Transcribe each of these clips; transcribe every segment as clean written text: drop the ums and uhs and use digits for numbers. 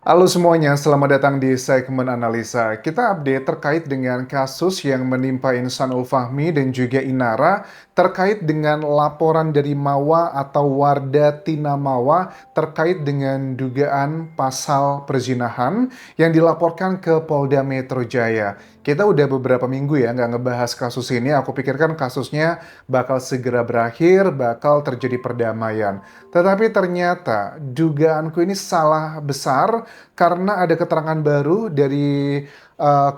Halo semuanya, selamat datang di segmen analisa. Kita update terkait dengan kasus yang menimpa Insanul Fahmi dan juga Inara terkait dengan laporan dari Mawa atau Warda Tina Mawa terkait dengan dugaan pasal perzinahan yang dilaporkan ke Polda Metro Jaya. Kita udah beberapa minggu ya nggak ngebahas kasus ini. Aku pikirkan kasusnya bakal segera berakhir, bakal terjadi perdamaian. Tetapi ternyata dugaanku ini salah besar karena ada keterangan baru dari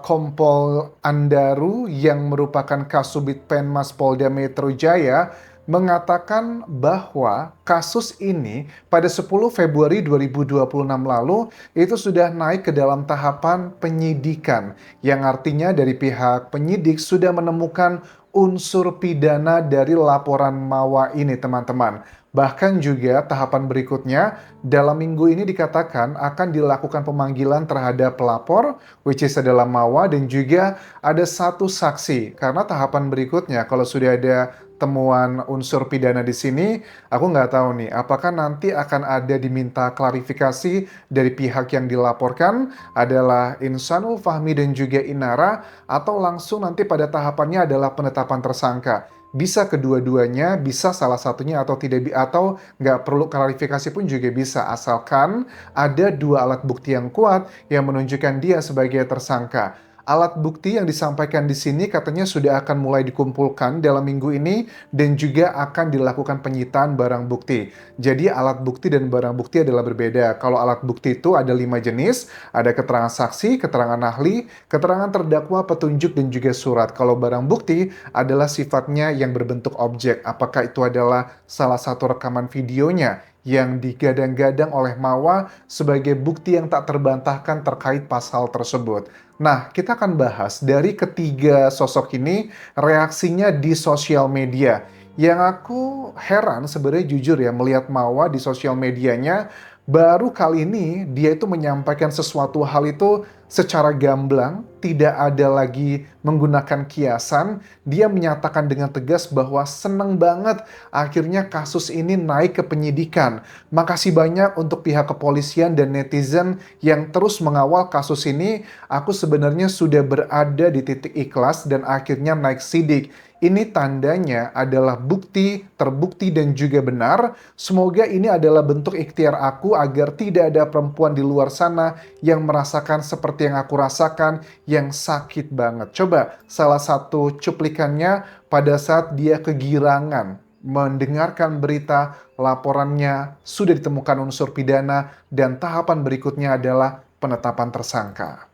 Kompol Andaru yang merupakan Kasubit Penmas Polda Metro Jaya mengatakan bahwa kasus ini pada 10 Februari 2026 lalu itu sudah naik ke dalam tahapan penyidikan yang artinya dari pihak penyidik sudah menemukan unsur pidana dari laporan Mawa ini teman-teman. Bahkan juga tahapan berikutnya dalam minggu ini dikatakan akan dilakukan pemanggilan terhadap pelapor, which is adalah Mawa, dan juga ada satu saksi. Karena tahapan berikutnya, kalau sudah ada temuan unsur pidana di sini, aku nggak tahu nih, apakah nanti akan ada diminta klarifikasi dari pihak yang dilaporkan adalah Insanul Fahmi dan juga Inara, atau langsung nanti pada tahapannya adalah penetapan tersangka. Bisa kedua-duanya, bisa salah satunya atau tidak, atau nggak perlu klarifikasi pun juga bisa, asalkan ada dua alat bukti yang kuat yang menunjukkan dia sebagai tersangka. Alat bukti yang disampaikan di sini katanya sudah akan mulai dikumpulkan dalam minggu ini dan juga akan dilakukan penyitaan barang bukti. Jadi alat bukti dan barang bukti adalah berbeda. Kalau alat bukti itu ada 5 jenis, ada keterangan saksi, keterangan ahli, keterangan terdakwa, petunjuk, dan juga surat. Kalau barang bukti adalah sifatnya yang berbentuk objek. Apakah itu adalah salah satu rekaman videonya yang digadang-gadang oleh Mawa sebagai bukti yang tak terbantahkan terkait pasal tersebut. Nah, kita akan bahas dari ketiga sosok ini reaksinya di sosial media. Yang aku heran sebenarnya jujur ya melihat Mawa di sosial medianya baru kali ini dia itu menyampaikan sesuatu hal itu secara gamblang, tidak ada lagi menggunakan kiasan. Dia menyatakan dengan tegas bahwa seneng banget akhirnya kasus ini naik ke penyidikan. Makasih banyak untuk pihak kepolisian dan netizen yang terus mengawal kasus ini. Aku sebenarnya sudah berada di titik ikhlas dan akhirnya naik sidik. Ini tandanya adalah bukti, terbukti dan juga benar. Semoga ini adalah bentuk ikhtiar aku agar tidak ada perempuan di luar sana yang merasakan seperti yang aku rasakan, yang sakit banget. Coba salah satu cuplikannya pada saat dia kegirangan mendengarkan berita laporannya sudah ditemukan unsur pidana dan tahapan berikutnya adalah penetapan tersangka.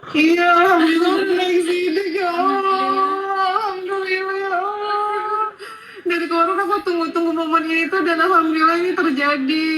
Iya, alhamdulillah udah naik sidik ya Allah. Alhamdulillah ya Allah. Dari kemarin aku tunggu-tunggu momen itu dan alhamdulillah ini terjadi.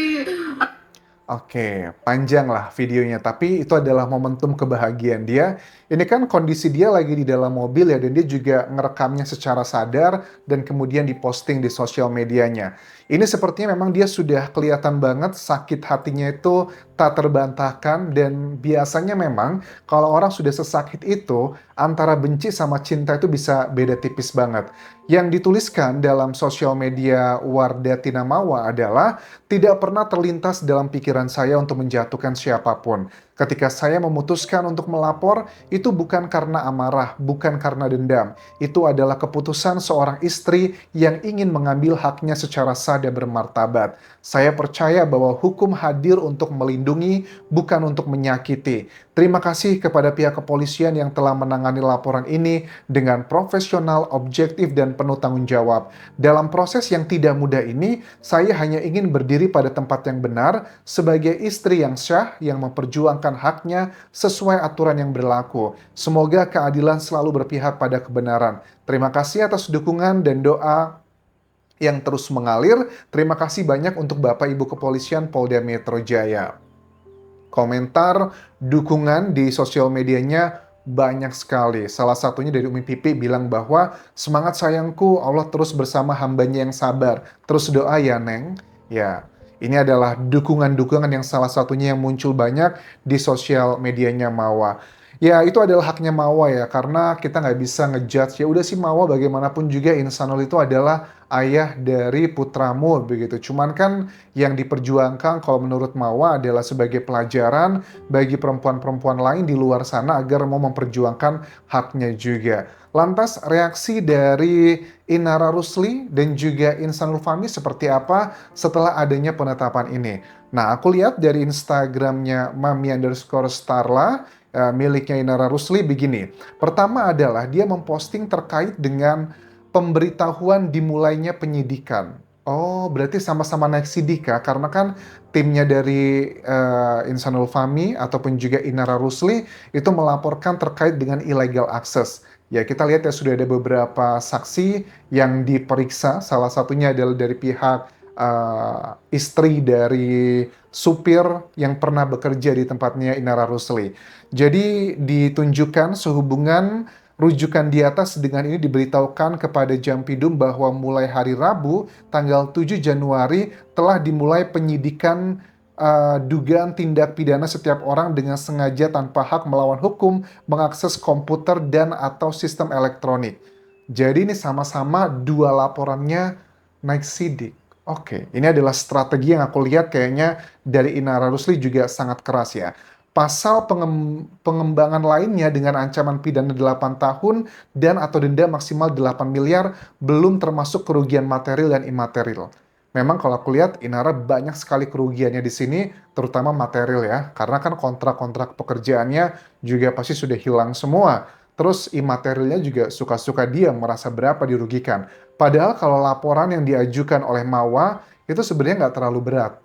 Oke, panjang lah videonya, tapi itu adalah momentum kebahagiaan dia. Ini kan kondisi dia lagi di dalam mobil ya, dan dia juga ngerekamnya secara sadar dan kemudian diposting di sosial medianya. Ini sepertinya memang dia sudah kelihatan banget sakit hatinya itu tak terbantahkan dan biasanya memang kalau orang sudah sesakit itu, antara benci sama cinta itu bisa beda tipis banget. Yang dituliskan dalam sosial media Warda Tinamawa adalah tidak pernah terlintas dalam pikiran saya untuk menjatuhkan siapapun. Ketika saya memutuskan untuk melapor, itu bukan karena amarah, bukan karena dendam. Itu adalah keputusan seorang istri yang ingin mengambil haknya secara sah dan bermartabat. Saya percaya bahwa hukum hadir untuk melindungi, bukan untuk menyakiti. Terima kasih kepada pihak kepolisian yang telah menangani laporan ini dengan profesional, objektif, dan penuh tanggung jawab. Dalam proses yang tidak mudah ini, saya hanya ingin berdiri pada tempat yang benar sebagai istri yang syah yang memperjuangkan haknya sesuai aturan yang berlaku. Semoga keadilan selalu berpihak pada kebenaran. Terima kasih atas dukungan dan doa yang terus mengalir. Terima kasih banyak untuk Bapak Ibu Kepolisian Polda Metro Jaya. Komentar dukungan di sosial medianya banyak sekali. Salah satunya dari Umi Pipi bilang bahwa semangat sayangku, Allah terus bersama hambanya yang sabar. Terus doa ya Neng. Ya, ini adalah dukungan-dukungan yang salah satunya yang muncul banyak di sosial medianya Mawa. Ya, itu adalah haknya Mawa ya, karena kita nggak bisa ngejudge, ya udah sih Mawa bagaimanapun juga Insanul itu adalah ayah dari putramu begitu. Cuman kan yang diperjuangkan kalau menurut Mawa adalah sebagai pelajaran bagi perempuan-perempuan lain di luar sana agar mau memperjuangkan haknya juga. Lantas reaksi dari Inara Rusli dan juga Insanul Fahmi seperti apa setelah adanya penetapan ini? Nah, aku lihat dari Instagramnya mami_starla miliknya Inara Rusli begini. Pertama adalah dia memposting terkait dengan pemberitahuan dimulainya penyidikan. Oh, berarti sama-sama naik sidik ya? Karena kan timnya dari Insanul Fahmi ataupun juga Inara Rusli itu melaporkan terkait dengan illegal access. Ya, kita lihat ya sudah ada beberapa saksi yang diperiksa. Salah satunya adalah dari pihak istri dari supir yang pernah bekerja di tempatnya Inara Rusli. Jadi ditunjukkan sehubungan rujukan di atas dengan ini diberitahukan kepada Jampidum bahwa mulai hari Rabu tanggal 7 Januari telah dimulai penyidikan dugaan tindak pidana setiap orang dengan sengaja tanpa hak melawan hukum mengakses komputer dan atau sistem elektronik. Jadi ini sama-sama dua laporannya naik sidik. Oke, ini adalah strategi yang aku lihat kayaknya dari Inara Rusli juga sangat keras ya. Pasal pengembangan lainnya dengan ancaman pidana 8 tahun dan atau denda maksimal 8 miliar belum termasuk kerugian material dan imaterial. Memang kalau aku lihat Inara banyak sekali kerugiannya di sini, terutama material ya. Karena kan kontrak-kontrak pekerjaannya juga pasti sudah hilang semua. Terus imaterialnya juga suka-suka dia merasa berapa dirugikan. Padahal kalau laporan yang diajukan oleh Mawa itu sebenarnya nggak terlalu berat.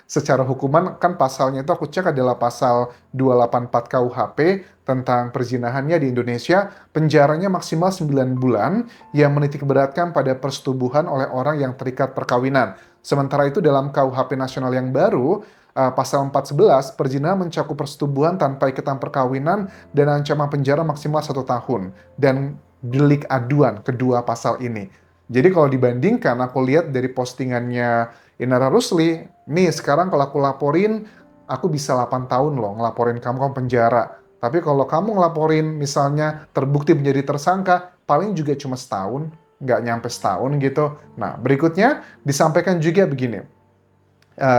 Secara hukuman kan pasalnya itu aku cek adalah pasal 284 KUHP tentang perzinahannya di Indonesia, penjaranya maksimal 9 bulan yang menitik beratkan pada persetubuhan oleh orang yang terikat perkawinan. Sementara itu dalam KUHP nasional yang baru, pasal 411, perzinahan mencakup persetubuhan tanpa ikatan perkawinan dan ancaman penjara maksimal 1 tahun. Dan delik aduan kedua pasal ini. Jadi kalau dibandingkan, aku lihat dari postingannya Inara Rusli, nih sekarang kalau aku laporin, aku bisa 8 tahun loh ngelaporin kamu penjara. Tapi kalau kamu ngelaporin misalnya terbukti menjadi tersangka, paling juga cuma setahun, nggak nyampe setahun gitu. Nah, berikutnya disampaikan juga begini,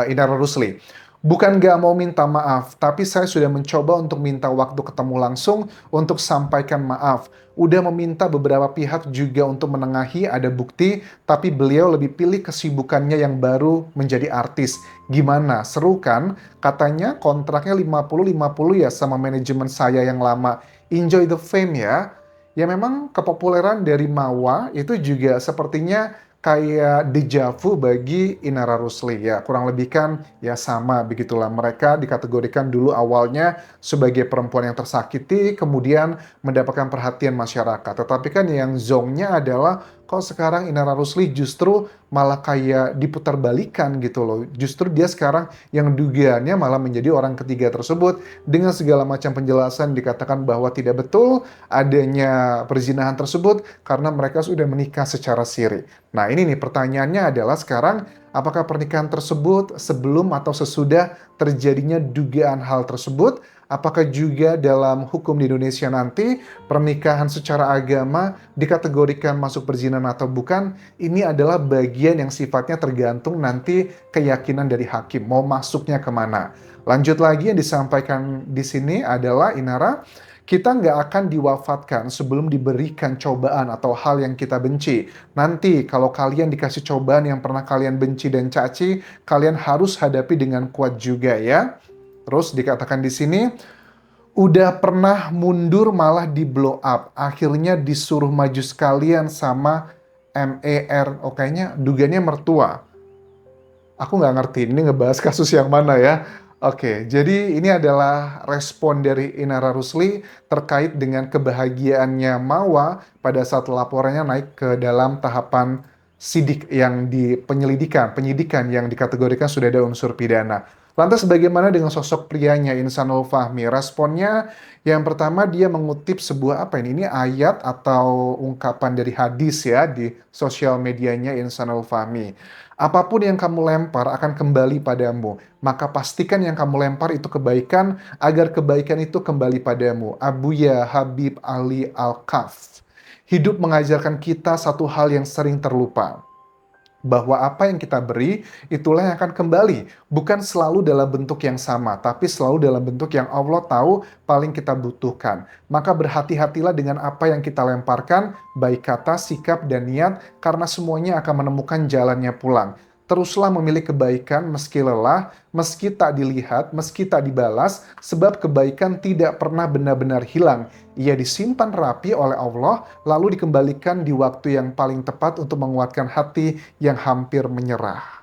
Inara Rusli. Bukan nggak mau minta maaf, tapi saya sudah mencoba untuk minta waktu ketemu langsung untuk sampaikan maaf. Udah meminta beberapa pihak juga untuk menengahi ada bukti, tapi beliau lebih pilih kesibukannya yang baru menjadi artis. Gimana? Seru kan? Katanya kontraknya 50-50 ya sama manajemen saya yang lama. Enjoy the fame ya. Ya memang kepopuleran dari Mawa itu juga sepertinya kayak dejavu bagi Inara Rusli ya, kurang lebih kan ya sama begitulah, mereka dikategorikan dulu awalnya sebagai perempuan yang tersakiti kemudian mendapatkan perhatian masyarakat, tetapi kan yang zongnya adalah kok sekarang Inara Rusli justru malah kayak diputar-balikan gitu loh, justru dia sekarang yang dugaannya malah menjadi orang ketiga tersebut dengan segala macam penjelasan dikatakan bahwa tidak betul adanya perzinahan tersebut karena mereka sudah menikah secara siri. Nah ini nih pertanyaannya adalah sekarang apakah pernikahan tersebut sebelum atau sesudah terjadinya dugaan hal tersebut? Apakah juga dalam hukum di Indonesia nanti pernikahan secara agama dikategorikan masuk perzinahan atau bukan? Ini adalah bagian yang sifatnya tergantung nanti keyakinan dari hakim mau masuknya kemana. Lanjut lagi yang disampaikan di sini adalah Inara, kita nggak akan diwafatkan sebelum diberikan cobaan atau hal yang kita benci. Nanti kalau kalian dikasih cobaan yang pernah kalian benci dan caci, kalian harus hadapi dengan kuat juga ya. Terus dikatakan di sini, udah pernah mundur malah di blow up. Akhirnya disuruh maju sekalian sama MER. Oh kayaknya dugaannya mertua. Aku nggak ngerti, ini ngebahas kasus yang mana ya. Oke, jadi ini adalah respon dari Inara Rusli terkait dengan kebahagiaannya Mawa pada saat laporannya naik ke dalam tahapan sidik yang di penyidikan yang dikategorikan sudah ada unsur pidana. Lantas bagaimana dengan sosok prianya Ihsanul Fahmi? Responnya yang pertama dia mengutip sebuah apa ini ayat atau ungkapan dari hadis ya di sosial medianya Ihsanul Fahmi. Apapun yang kamu lempar akan kembali padamu, maka pastikan yang kamu lempar itu kebaikan agar kebaikan itu kembali padamu. Abuya Habib Ali Al-Kaf. Hidup mengajarkan kita satu hal yang sering terlupa, bahwa apa yang kita beri, itulah yang akan kembali. Bukan selalu dalam bentuk yang sama, tapi selalu dalam bentuk yang Allah tahu paling kita butuhkan. Maka berhati-hatilah dengan apa yang kita lemparkan, baik kata, sikap, dan niat, karena semuanya akan menemukan jalannya pulang. Teruslah memilih kebaikan meski lelah, meski tak dilihat, meski tak dibalas, sebab kebaikan tidak pernah benar-benar hilang. Ia disimpan rapi oleh Allah, lalu dikembalikan di waktu yang paling tepat untuk menguatkan hati yang hampir menyerah.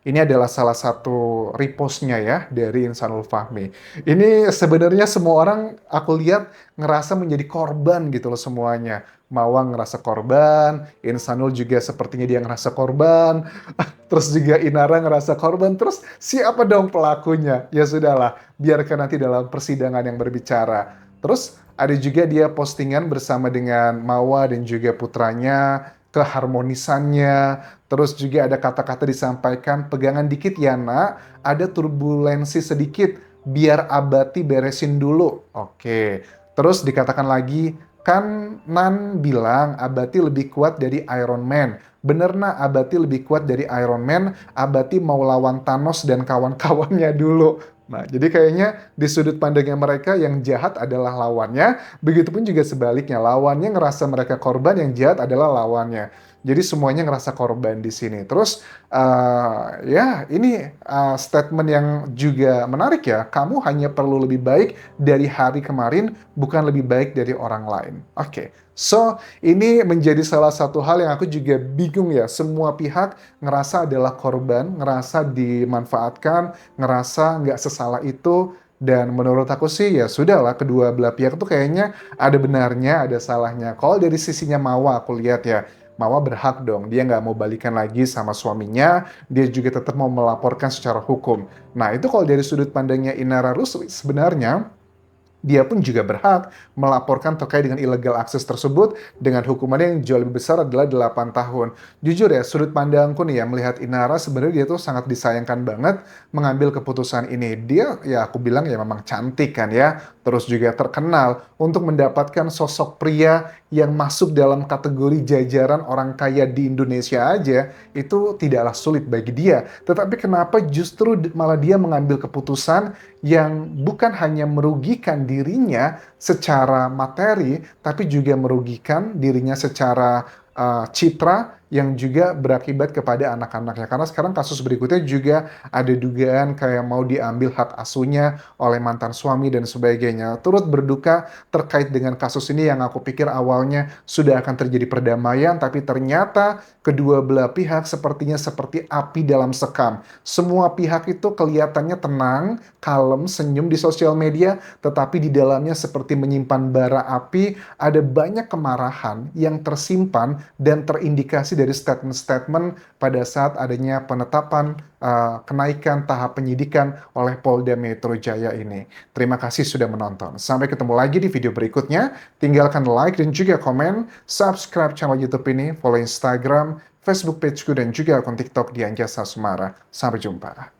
Ini adalah salah satu repostnya ya dari Ihsanul Fahmi. Ini sebenarnya semua orang aku lihat ngerasa menjadi korban gitu loh semuanya. Mawang ngerasa korban, Ihsanul juga sepertinya dia ngerasa korban, terus juga Inara ngerasa korban, terus siapa dong pelakunya? Ya sudahlah, biarkan nanti dalam persidangan yang berbicara. Terus ada juga dia postingan bersama dengan Mawa dan juga putranya, keharmonisannya, terus juga ada kata-kata disampaikan, pegangan dikit ya nak, ada turbulensi sedikit, biar Abati beresin dulu. Oke, terus dikatakan lagi, kan Nan bilang Abati lebih kuat dari Iron Man. Bener nak, Abati lebih kuat dari Iron Man, Abati mau lawan Thanos dan kawan-kawannya dulu. Nah, jadi kayaknya di sudut pandangnya mereka yang jahat adalah lawannya, begitupun juga sebaliknya, lawannya ngerasa mereka korban, yang jahat adalah lawannya. Jadi semuanya ngerasa korban di sini. Terus ya ini statement yang juga menarik ya. Kamu hanya perlu lebih baik dari hari kemarin, bukan lebih baik dari orang lain. Oke. So, ini menjadi salah satu hal yang aku juga bingung ya. Semua pihak ngerasa adalah korban, ngerasa dimanfaatkan, ngerasa nggak sesalah itu. Dan menurut aku sih ya sudahlah, kedua belah pihak tuh kayaknya ada benarnya, ada salahnya. Kalau dari sisinya Mawa aku lihat ya, Mawa berhak dong, dia nggak mau balikan lagi sama suaminya, dia juga tetap mau melaporkan secara hukum. Nah itu kalau dari sudut pandangnya Inara Rusli, sebenarnya dia pun juga berhak melaporkan terkait dengan illegal access tersebut dengan hukumannya yang jauh lebih besar adalah 8 tahun. Jujur ya, sudut pandangku nih ya, melihat Inara sebenarnya dia tuh sangat disayangkan banget mengambil keputusan ini. Dia ya aku bilang ya memang cantik kan ya, terus juga terkenal untuk mendapatkan sosok pria yang masuk dalam kategori jajaran orang kaya di Indonesia aja, itu tidaklah sulit bagi dia. Tetapi kenapa justru malah dia mengambil keputusan yang bukan hanya merugikan dirinya secara materi, tapi juga merugikan dirinya secara citra yang juga berakibat kepada anak-anaknya. Karena sekarang kasus berikutnya juga ada dugaan kayak mau diambil hak asuhnya oleh mantan suami dan sebagainya. Turut berduka terkait dengan kasus ini yang aku pikir awalnya sudah akan terjadi perdamaian, tapi ternyata kedua belah pihak sepertinya seperti api dalam sekam. Semua pihak itu kelihatannya tenang, kalem, senyum di sosial media, tetapi di dalamnya seperti menyimpan bara api, ada banyak kemarahan yang tersimpan dan terindikasi dari statement-statement pada saat adanya penetapan kenaikan tahap penyidikan oleh Polda Metro Jaya ini. Terima kasih sudah menonton. Sampai ketemu lagi di video berikutnya. Tinggalkan like dan juga komen, subscribe channel YouTube ini, follow Instagram, Facebook pageku dan juga akun TikTok di Anjasa Sumara. Sampai jumpa.